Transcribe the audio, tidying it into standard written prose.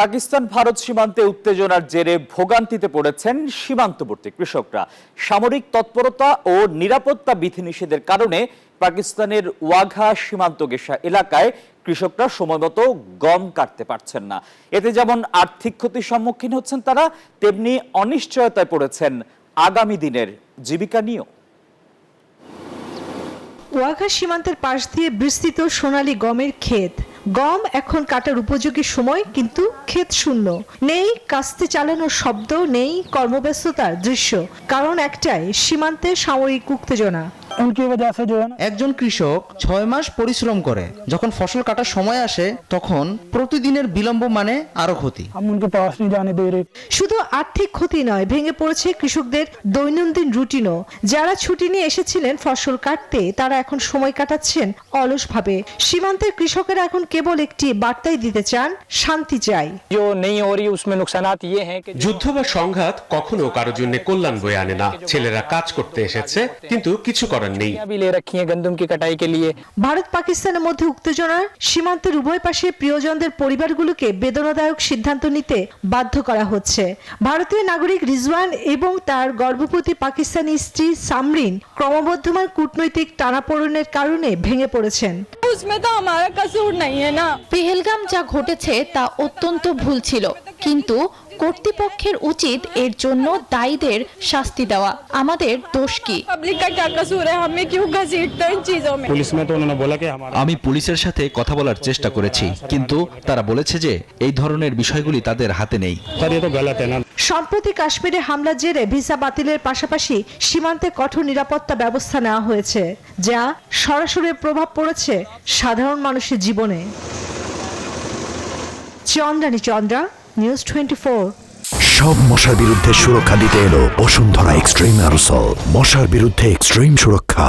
পাকিস্তান ভারত সীমান্তে উত্তেজনার জেরে ভোগান্তিতে পড়েছেন সীমান্তবর্তী কৃষকরা। সামরিক তৎপরতা ও নিরাপত্তা বিধিনিষেধের কারণে পাকিস্তানের ওয়াঘা সীমান্ত ঘেঁষা এলাকায় কৃষকরা সময়মতো গম কাটতে পারছেন না। এতে যেমন আর্থিক ক্ষতির সম্মুখীন হচ্ছেন তারা, তেমনি অনিশ্চয়তায় পড়েছেন আগামী দিনের জীবিকা নিয়েও। ওয়াঘা সীমান্তের পাশ দিয়ে বিস্তৃত সোনালী গমের ক্ষেত। গম এখন কাটার উপযোগী সময়, কিন্তু ক্ষেত শূন্য। নেই কাস্তে চালানোর শব্দ, নেই কর্মব্যস্ততার দৃশ্য। কারণ একটাই, সীমান্তে সামরিক উত্তেজনা। একজন কৃষক 6 মাস পরিশ্রম করে, যখন ফসল কাটার সময় আসে তখন প্রতিদিনের বিলম্ব মানে আরো ক্ষতি। শুধু আর্থিক ক্ষতি নয়, ভেঙে পড়েছে কৃষকদের দৈনন্দিন রুটিনও। যারা ছুটি নিয়ে এসেছিলেন ফসল কাটতে, তারা এখন সময় কাটাচ্ছেন অলসভাবে। সীমান্তের কৃষকেরা এখন কেবল একটি বার্তাই দিতে চান, শান্তি চাই। যুদ্ধ বা সংঘাত কখনো কারো জন্য কল্যাণ বয়ে আনে না। ছেলেরা কাজ করতে এসেছে, কিন্তু কিছু করার নেই। ভারত পাকিস্তানের মধ্যে উত্তেজনার সীমান্তের উভয় পাশে প্রিয়জনদের পরিবারগুলোকে বেদনাদায়ক সিদ্ধান্ত নিতে বাধ্য করা হচ্ছে। ভারতীয় নাগরিক রিজওয়ান এবং তার গর্ভবতী পাকিস্তানি স্ত্রী সামরিন ক্রমবর্ধমান কূটনৈতিক টানাপোড়েনের কারণে ভেঙে পড়েছেন। পেহেলগাম যা ঘটেছে তা অত্যন্ত ভুল ছিল, কিন্তু কর্তৃপক্ষের উচিত এর জন্য দায়ীদের শাস্তি দেওয়া। আমাদের দোষ কি? আমি পুলিশের সাথে কথা বলার চেষ্টা করেছি, কিন্তু তারা বলেছে যে এই ধরনের বিষয়গুলি তাদের হাতে নেই। সম্প্রতি কাশ্মীরে হামলার জেরে ভিসা বাতিলের পাশাপাশি সীমান্তে কঠোর নিরাপত্তা ব্যবস্থা নেওয়া হয়েছে, যা সরাসরি প্রভাব পড়েছে সাধারণ মানুষের জীবনে। চন্দ্রা, নিউজ 24। সব মশার বিরুদ্ধে সুরক্ষা দিতে এলো বসুন্ধরা এক্সট্রিম অ্যারোসল। মশার বিরুদ্ধে এক্সট্রিম সুরক্ষা।